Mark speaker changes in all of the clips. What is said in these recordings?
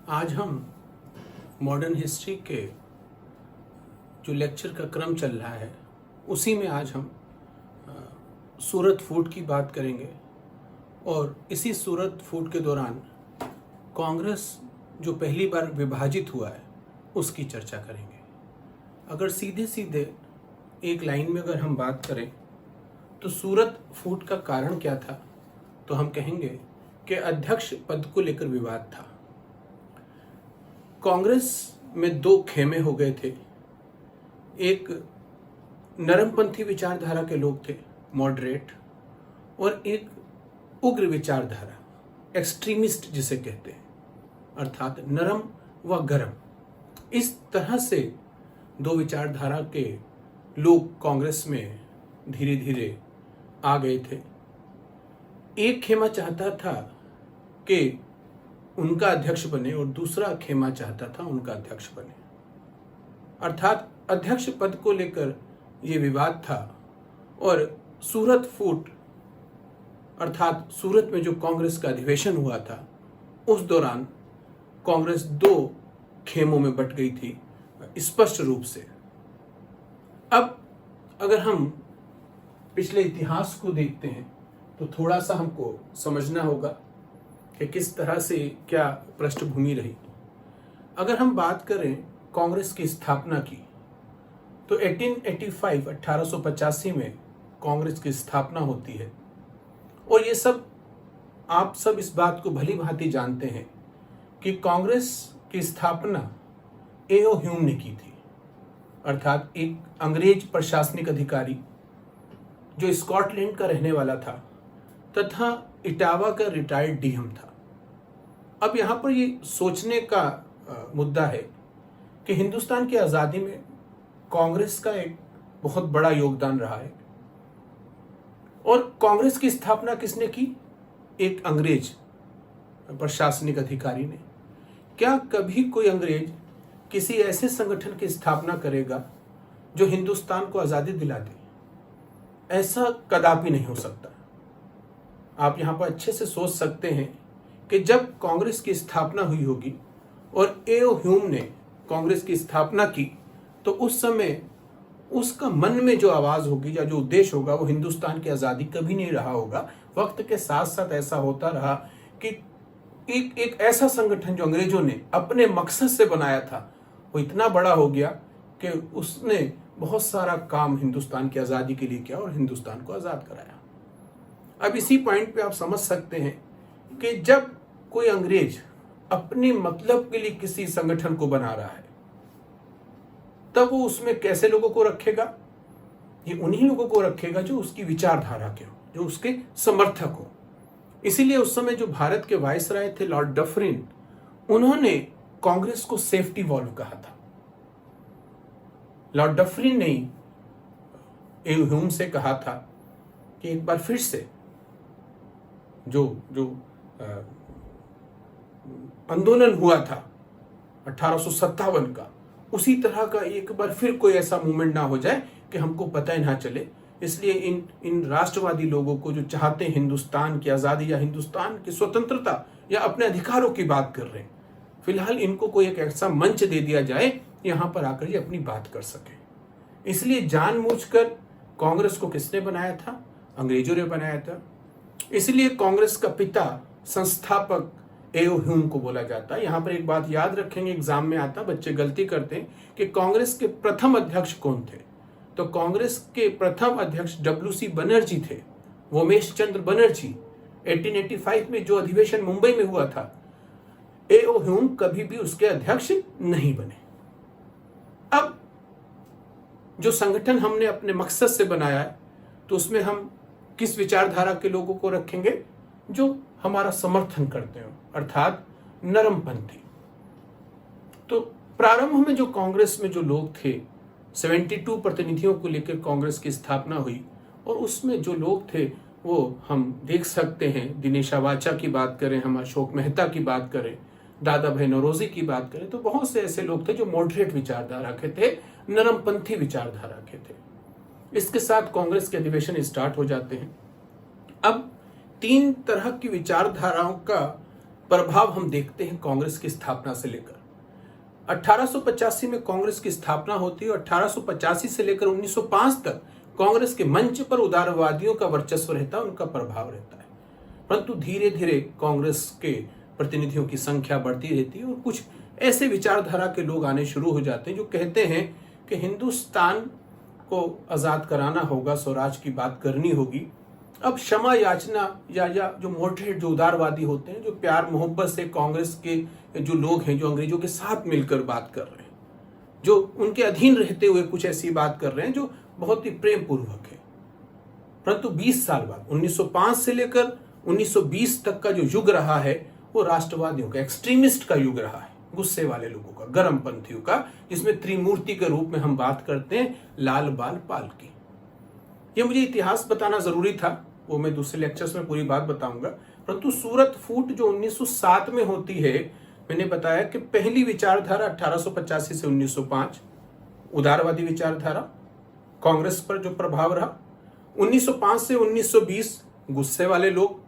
Speaker 1: आज हम modern history के जो लेक्चर का क्रम चल रहा है उसी में आज हम सूरत फूट की बात करेंगे और इसी सूरत फूट के दौरान कांग्रेस जो पहली बार विभाजित हुआ है उसकी चर्चा करेंगे। अगर सीधे सीधे एक लाइन में अगर हम बात करें तो सूरत फूट का कारण क्या था, तो हम कहेंगे कि अध्यक्ष पद को लेकर विवाद था। कांग्रेस में दो खेमे हो गए थे। एक नरमपंथी विचारधारा के लोग थे, मॉडरेट, और एक उग्र विचारधारा, एक्सट्रीमिस्ट जिसे कहते हैं, अर्थात नरम व गरम। इस तरह से दो विचारधारा के लोग कांग्रेस में धीरे धीरे आ गए थे। एक खेमा चाहता था कि उनका अध्यक्ष बने और दूसरा खेमा चाहता था उनका अध्यक्ष बने, अर्थात अध्यक्ष पद को लेकर यह विवाद था। और सूरत फूट अर्थात सूरत में जो कांग्रेस का अधिवेशन हुआ था उस दौरान कांग्रेस दो खेमों में बट गई थी स्पष्ट रूप से। अब अगर हम पिछले इतिहास को देखते हैं तो थोड़ा सा हमको समझना होगा कि किस तरह से क्या पृष्ठभूमि रही। अगर हम बात करें कांग्रेस की स्थापना की तो 1885 में कांग्रेस की स्थापना होती है और ये सब आप सब इस बात को भली भांति जानते हैं कि कांग्रेस की स्थापना ए.ओ. ह्यूम ने की थी, अर्थात एक अंग्रेज प्रशासनिक अधिकारी जो स्कॉटलैंड का रहने वाला था तथा इटावा का रिटायर्ड डीएम था। अब यहाँ पर ये सोचने का मुद्दा है कि हिंदुस्तान की आज़ादी में कांग्रेस का एक बहुत बड़ा योगदान रहा है। और कांग्रेस की स्थापना किसने की? एक अंग्रेज प्रशासनिक अधिकारी ने। क्या कभी कोई अंग्रेज किसी ऐसे संगठन की स्थापना करेगा जो हिंदुस्तान को आज़ादी दिला दे? ऐसा कदापि नहीं हो सकता। आप यहाँ पर अच्छे से सोच सकते हैं कि जब कांग्रेस की स्थापना हुई होगी और ए.ओ. ह्यूम ने कांग्रेस की स्थापना की तो उस समय उसका मन में जो आवाज होगी या जो उद्देश्य होगा वो हिंदुस्तान की आज़ादी कभी नहीं रहा होगा। वक्त के साथ साथ ऐसा होता रहा कि एक ऐसा संगठन जो अंग्रेजों ने अपने मकसद से बनाया था वो इतना बड़ा हो गया कि उसने बहुत सारा काम हिंदुस्तान की आज़ादी के लिए किया और हिंदुस्तान को आज़ाद कराया। अब इसी पॉइंट पे आप समझ सकते हैं कि जब कोई अंग्रेज अपने मतलब के लिए किसी संगठन को बना रहा है तब वो उसमें कैसे लोगों को रखेगा? ये उन्हीं लोगों को रखेगा जो उसकी विचारधारा के हो, जो उसके समर्थक हो। इसीलिए उस समय जो भारत के वायसराय थे लॉर्ड डफरिन, उन्होंने कांग्रेस को सेफ्टी वॉल्व कहा था। लॉर्ड डफरिन ने ए.ओ. ह्यूम से कहा था कि एक बार फिर से जो आंदोलन हुआ था 1857 का, उसी तरह का एक बार फिर कोई ऐसा मूवमेंट ना हो जाए कि हमको पता ही ना चले। इसलिए इन राष्ट्रवादी लोगों को जो चाहते हैं हिंदुस्तान की आज़ादी या हिंदुस्तान की स्वतंत्रता या अपने अधिकारों की बात कर रहे हैं, फिलहाल इनको कोई एक ऐसा मंच दे दिया जाए यहाँ पर आकर ये अपनी बात कर सके। इसलिए जानबूझकर कांग्रेस को किसने बनाया था? अंग्रेजों ने बनाया था। इसलिए कांग्रेस का पिता संस्थापक ए.ओ. ह्यूम को बोला जाता है। यहाँ पर एक बात याद रखेंगे, एग्जाम में आता, बच्चे गलती करते हैं कि कांग्रेस के प्रथम अध्यक्ष कौन थे। तो कांग्रेस के प्रथम अध्यक्ष W.C. बनर्जी थे, वोमेश चंद्र बनर्जी। 1885 में जो अधिवेशन मुंबई में हुआ था, ए.ओ. ह्यूम कभी भी उसके अध्यक्ष नहीं बने। अब जो संगठन हमने अपने मकसद से बनाया है तो उसमें हम किस विचारधारा के लोगों को रखेंगे? जो हमारा समर्थन करते हो, अर्थात नरमपंथी। तो प्रारंभ में जो कांग्रेस में जो लोग थे, 72 प्रतिनिधियों को लेकर कांग्रेस की स्थापना हुई और उसमें जो लोग थे वो हम देख सकते हैं। दिनेशा वाचा की बात करें, हम अशोक मेहता की बात करें, दादा भाई नौरोजी की बात करें, तो बहुत से ऐसे लोग थे जो मॉडरेट विचारधारा के थे, नरमपंथी विचारधारा के थे। इसके साथ कांग्रेस के अधिवेशन स्टार्ट हो जाते हैं। अब तीन तरह की विचारधाराओं का प्रभाव हम देखते हैं कांग्रेस की स्थापना से लेकर। 1885 में कांग्रेस की स्थापना होती है और 1885 से लेकर 1905 तक कांग्रेस के मंच पर उदारवादियों का वर्चस्व रहता है, उनका प्रभाव रहता है। परंतु धीरे धीरे कांग्रेस के प्रतिनिधियों की संख्या बढ़ती रहती है और कुछ ऐसे विचारधारा के लोग आने शुरू हो जाते हैं जो कहते हैं कि हिंदुस्तान को आजाद कराना होगा, स्वराज की बात करनी होगी। अब क्षमा याचना या जो मॉडरेट, जो उदारवादी होते हैं, जो प्यार मोहब्बत से कांग्रेस के जो लोग हैं, जो अंग्रेजों के साथ मिलकर बात कर रहे हैं, जो उनके अधीन रहते हुए कुछ ऐसी बात कर रहे हैं जो बहुत ही प्रेम पूर्वक है। परंतु 20 साल बाद 1905 से लेकर 1920 तक का जो युग रहा है वो राष्ट्रवादियों का, एक्सट्रीमिस्ट का युग रहा है, गुस्से वाले लोगों का, गर्म पंथियों का, जिसमें त्रिमूर्ति के रूप में हम बात करते हैं लाल बाल पाल की। ये मुझे इतिहास बताना जरूरी था, वो मैं दूसरे लेक्चर्स में पूरी बात बताऊंगा। परंतु सूरत फूट जो 1907 में होती है, मैंने बताया कि पहली विचारधारा 1885 से 1905 उदारवादी विचारधारा, कांग्रेस पर जो प्रभाव रहा। 1905 से 1920 गुस्से वाले लोग,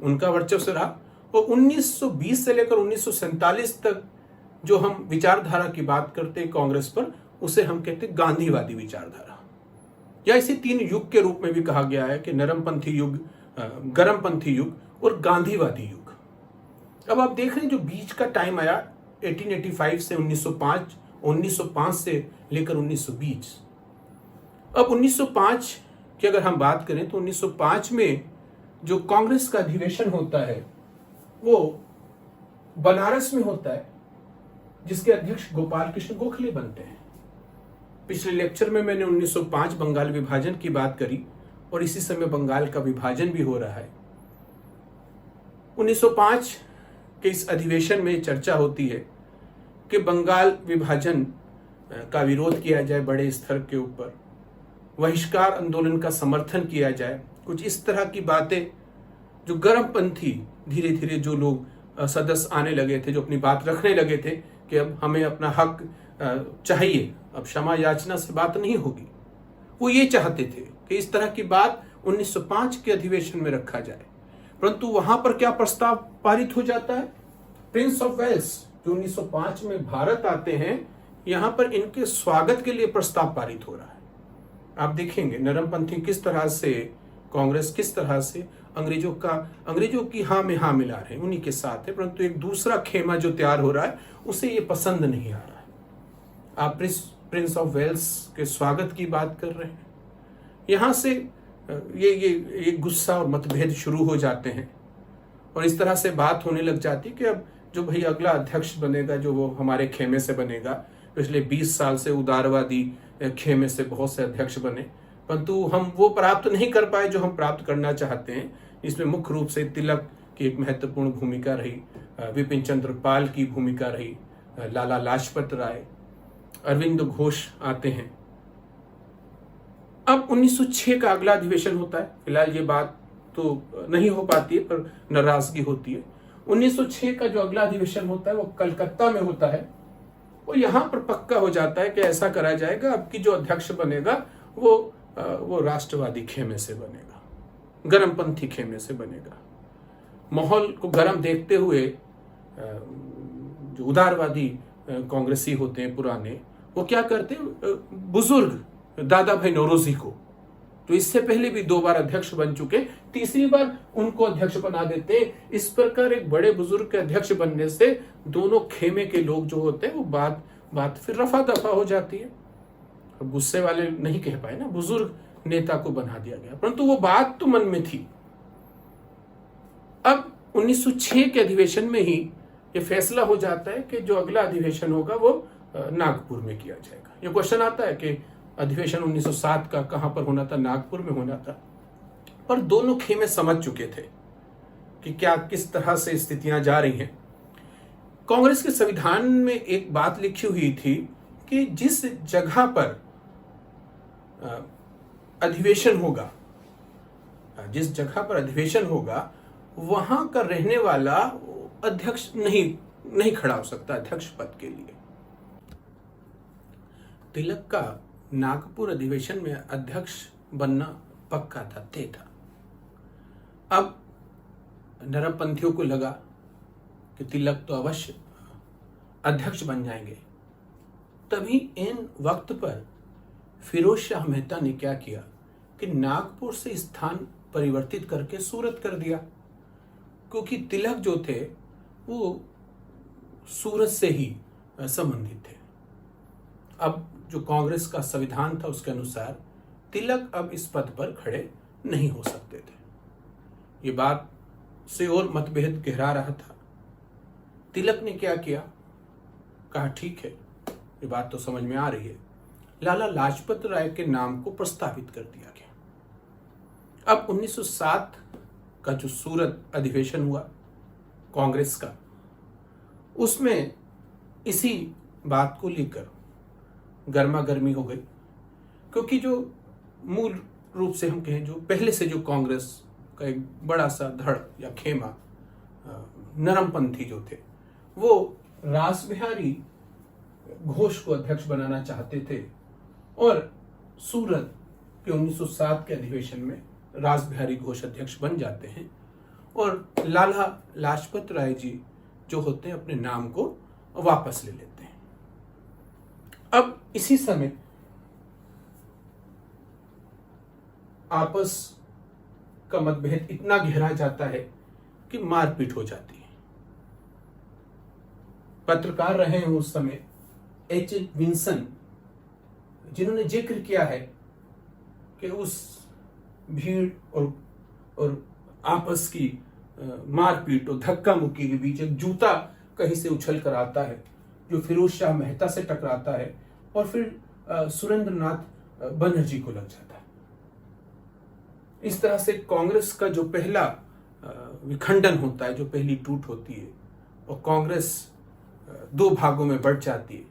Speaker 1: उनका वर्चस्व रहा। और 1920 से लेकर 1947 तक जो हम विचारधारा की बात करते हैं कांग्रेस पर, उसे हम कहते हैं गांधीवादी विचारधारा, या इसे 3 युग के रूप में भी कहा गया है कि नरमपंथी युग, गर्मपंथी युग और गांधीवादी युग। अब आप देख रहे हैं जो बीच का टाइम आया 1885 से 1905, 1905 से लेकर 1920। अब 1905 की अगर हम बात करें तो 1905 में जो कांग्रेस का अधिवेशन होता है वो बनारस में होता है, जिसके अध्यक्ष गोपाल कृष्ण गोखले बनते हैं। पिछले लेक्चर में मैंने 1905 बंगाल विभाजन की बात करी और इसी समय बंगाल का विभाजन भी हो रहा है। 1905 के इस अधिवेशन में चर्चा होती है कि बंगाल विभाजन का विरोध किया जाए बड़े स्तर के ऊपर, बहिष्कार आंदोलन का समर्थन किया जाए, कुछ इस तरह की बातें। जो गर्मपंथी धीरे धीरे जो लोग सदस्य आने लगे थे, जो अपनी बात रखने लगे थे कि अब हमें अपना हक चाहिए, अब क्षमा याचना से बात नहीं होगी, वो ये चाहते थे कि इस तरह की बात 1905 के अधिवेशन में रखा जाए। परंतु वहां पर क्या प्रस्ताव पारित हो जाता है? प्रिंस ऑफ वेल्स जो 1905 में भारत आते हैं, यहां पर इनके स्वागत के लिए प्रस्ताव पारित हो रहा है। आप देखेंगे नरमपंथी किस तरह से, कांग्रेस किस तरह से अंग्रेजों की हाँ में हाँ मिला रहे हैं, उन्हीं के साथ है। परंतु एक दूसरा खेमा जो तैयार हो रहा है उसे ये पसंद नहीं आ रहा है। आप प्रिंस ऑफ वेल्स के स्वागत की बात कर रहे हैं, यहां से ये गुस्सा और मतभेद शुरू हो जाते हैं और इस तरह से बात होने लग जाती कि अब जो भाई अगला अध्यक्ष बनेगा, जो वो हमारे खेमे से बनेगा। पिछले 20 साल से उदारवादी खेमे से बहुत से अध्यक्ष बने, परंतु हम वो प्राप्त नहीं कर पाए जो हम प्राप्त करना चाहते हैं। इसमें मुख्य रूप से तिलक की एक महत्वपूर्ण भूमिका रही, विपिन चंद्र पाल की भूमिका रही, लाला लाजपत राय, अरविंद घोष आते हैं। अब 1906 का अगला अधिवेशन होता है। फिलहाल ये बात तो नहीं हो पाती है पर नाराजगी होती है। 1906 का जो अगला अधिवेशन होता है वो कलकत्ता में होता है। वो यहां पर पक्का हो जाता है कि ऐसा करा जाएगा, अब की जो अध्यक्ष बनेगा वो राष्ट्रवादी खेमे से बनेगा, गर्मपंथी खेमे से बनेगा। माहौल को गर्म देखते हुए जो उदारवादी कांग्रेसी होते हैं पुराने, वो क्या करते हैं, बुजुर्ग दादा भाई नौरोजी को, तो इससे पहले भी 2 बार अध्यक्ष बन चुके, तीसरी बार उनको अध्यक्ष बना देते हैं। इस प्रकार एक बड़े बुजुर्ग के अध्यक्ष बनने से दोनों खेमे के लोग जो होते हैं वो बात फिर रफा दफा हो जाती है। गुस्से वाले नहीं कह पाए ना, बुजुर्ग नेता को बना दिया गया, परंतु वो बात तो मन में थी। अब 1906 के अधिवेशन में ही ये फैसला हो जाता है कि जो अगला अधिवेशन होगा वो नागपुर में किया जाएगा। ये क्वेश्चन आता है कि अधिवेशन 1907 का कहां पर होना था? नागपुर में होना था। पर दोनों खेमे समझ चुके थे कि क्या किस तरह से स्थितियां जा रही हैं। कांग्रेस के संविधान में एक बात लिखी हुई थी कि जिस जगह पर अधिवेशन होगा, जिस जगह पर अधिवेशन होगा वहां का रहने वाला अध्यक्ष नहीं खड़ा हो सकता अध्यक्ष पद के लिए। तिलक का नागपुर अधिवेशन में अध्यक्ष बनना पक्का था, तय था। अब नरमपंथियों को लगा कि तिलक तो अवश्य अध्यक्ष बन जाएंगे, तभी इन वक्त पर फिरोज शाह मेहता ने क्या किया कि नागपुर से स्थान परिवर्तित करके सूरत कर दिया, क्योंकि तिलक जो थे वो सूरत से ही संबंधित थे। अब जो कांग्रेस का संविधान था उसके अनुसार तिलक अब इस पद पर खड़े नहीं हो सकते थे। ये बात से और मतभेद गहरा रहा था। तिलक ने क्या किया, कहा ठीक है, ये बात तो समझ में आ रही है, लाला लाजपत राय के नाम को प्रस्तावित कर दिया गया। अब 1907 का जो सूरत अधिवेशन हुआ कांग्रेस का, उसमें इसी बात को लेकर गर्मा गर्मी हो गई, क्योंकि जो मूल रूप से हम कहें जो पहले से जो कांग्रेस का एक बड़ा सा धड़ या खेमा नरमपंथी जो थे, वो रासबिहारी घोष को अध्यक्ष बनाना चाहते थे और सूरत के 1907 के अधिवेशन में रासबिहारी घोष अध्यक्ष बन जाते हैं और लाला लाजपत राय जी जो होते हैं अपने नाम को वापस ले लेते हैं। अब इसी समय आपस का मतभेद इतना गहरा जाता है कि मारपीट हो जाती है। पत्रकार रहे हैं उस समय एच विंसन, जिन्होंने जिक्र किया है कि उस भीड़ और आपस की मारपीट और धक्का मुक्की के बीच एक जूता कहीं से उछल कर आता है जो फिरोज शाह मेहता से टकराता है और फिर सुरेंद्रनाथ बनर्जी को लग जाता है। इस तरह से कांग्रेस का जो पहला विखंडन होता है, जो पहली टूट होती है, और कांग्रेस दो भागों में बढ़ जाती है,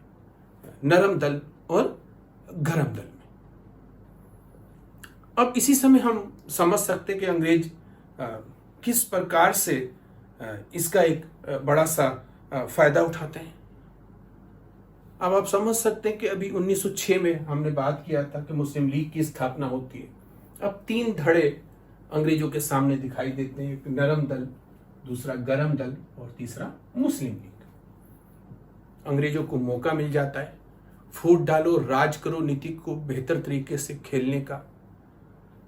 Speaker 1: नरम दल और गरम दल में। अब इसी समय हम समझ सकते कि अंग्रेज किस प्रकार से इसका एक बड़ा सा फायदा उठाते हैं। अब आप समझ सकते हैं कि अभी 1906 में हमने बात किया था कि मुस्लिम लीग की स्थापना होती है। अब तीन धड़े अंग्रेजों के सामने दिखाई देते हैं, एक नरम दल, दूसरा गरम दल और तीसरा मुस्लिम लीग। अंग्रेजों को मौका मिल जाता है फूट डालो राज करो नीति को बेहतर तरीके से खेलने का।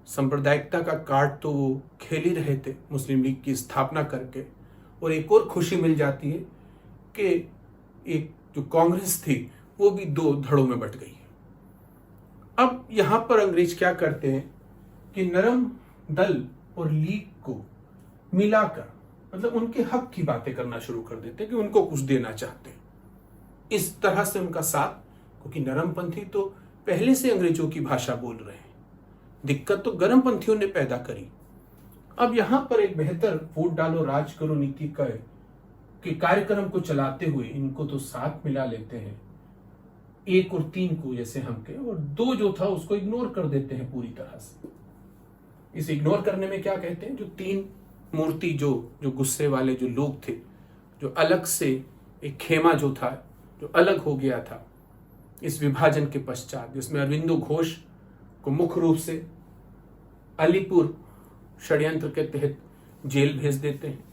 Speaker 1: सांप्रदायिकता का कार्ड तो वो खेल ही रहे थे मुस्लिम लीग की स्थापना करके, और एक और खुशी मिल जाती है कि एक जो कांग्रेस थी वो भी दो धड़ों में बंट गई। अब यहां पर अंग्रेज क्या करते हैं कि नरम दल और लीग को मिलाकर, मतलब उनके हक की बातें करना शुरू कर देते हैं कि उनको कुछ देना चाहते हैं। इस तरह से उनका साथ, क्योंकि नरमपंथी तो पहले से अंग्रेजों की भाषा बोल रहे हैं, दिक्कत तो गरमपंथियों ने पैदा करी। अब यहां पर एक बेहतर फूट डालो राज करो नीति का कि कार्यक्रम को चलाते हुए इनको तो साथ मिला लेते हैं, एक और तीन को जैसे हम के, और दो जो था उसको इग्नोर कर देते हैं पूरी तरह से। इस इग्नोर करने में क्या कहते हैं, जो तीन मूर्ति जो गुस्से वाले जो लोग थे, जो अलग से एक खेमा जो था जो अलग हो गया था इस विभाजन के पश्चात, जिसमें अरविंदो घोष को मुख्य रूप से अलीपुर षड्यंत्र के तहत जेल भेज देते हैं।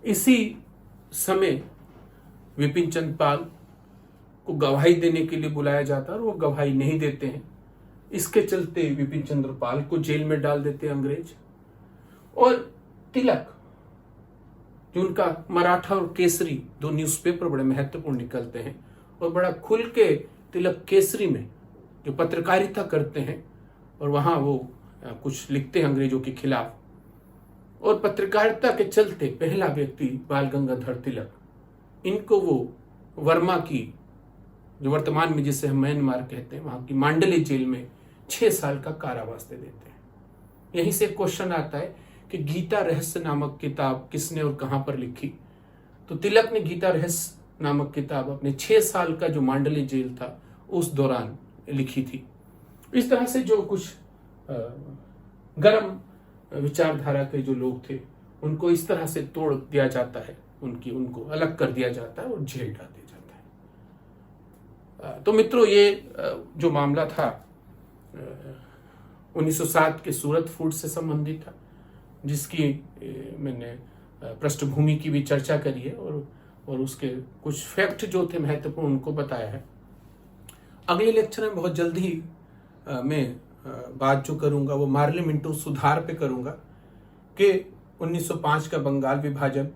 Speaker 1: इसी समय विपिन चंद्र पाल को गवाही देने के लिए बुलाया जाता है और वो गवाही नहीं देते हैं। इसके चलते विपिन चंद्र पाल को जेल में डाल देते हैं अंग्रेज। और तिलक, जो उनका मराठा और केसरी दो न्यूज़पेपर बड़े महत्वपूर्ण निकलते हैं, और बड़ा खुल के तिलक केसरी में जो पत्रकारिता करते हैं और वहां वो कुछ लिखते हैं अंग्रेजों के खिलाफ, और पत्रकारिता के चलते पहला व्यक्ति बाल गंगाधर तिलक, इनको वो वर्मा की, जो वर्तमान में जिसे हम म्यांमार कहते हैं, वहां की मांडले जेल में 6 साल का कारावास दे देते हैं। यहीं से क्वेश्चन आता है कि गीता रहस्य नामक किताब किसने और कहां पर लिखी। तो तिलक ने गीता रहस्य नामक किताब अपने 6 साल का जो मांडले जेल था उस दौरान लिखी थी। इस तरह से जो कुछ गरम विचारधारा के जो लोग थे उनको इस तरह से तोड़ दिया जाता है, उनको अलग कर दिया जाता है और जेल डाल दिया जाता है। तो मित्रों, ये जो मामला था 1907 के सूरत फूट से संबंधित था, जिसकी मैंने पृष्ठभूमि की भी चर्चा करी है और उसके कुछ फैक्ट जो थे महत्वपूर्ण उनको बताया है। अगले लेक्चर में बहुत जल्दी मैं बात जो करूंगा वो मार्ले मिंटो सुधार पे करूंगा कि 1905 का बंगाल विभाजन,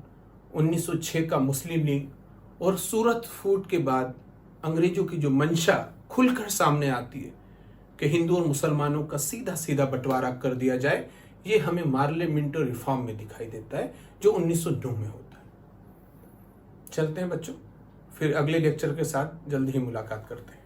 Speaker 1: 1906 का मुस्लिम लीग और सूरत फूट के बाद अंग्रेजों की जो मंशा खुलकर सामने आती है कि हिंदू और मुसलमानों का सीधा सीधा बंटवारा कर दिया जाए, ये हमें मार्ले मिंटो रिफॉर्म में दिखाई देता है जो 1909 में होता है। चलते हैं बच्चों, फिर अगले लेक्चर के साथ जल्द ही मुलाकात करते हैं।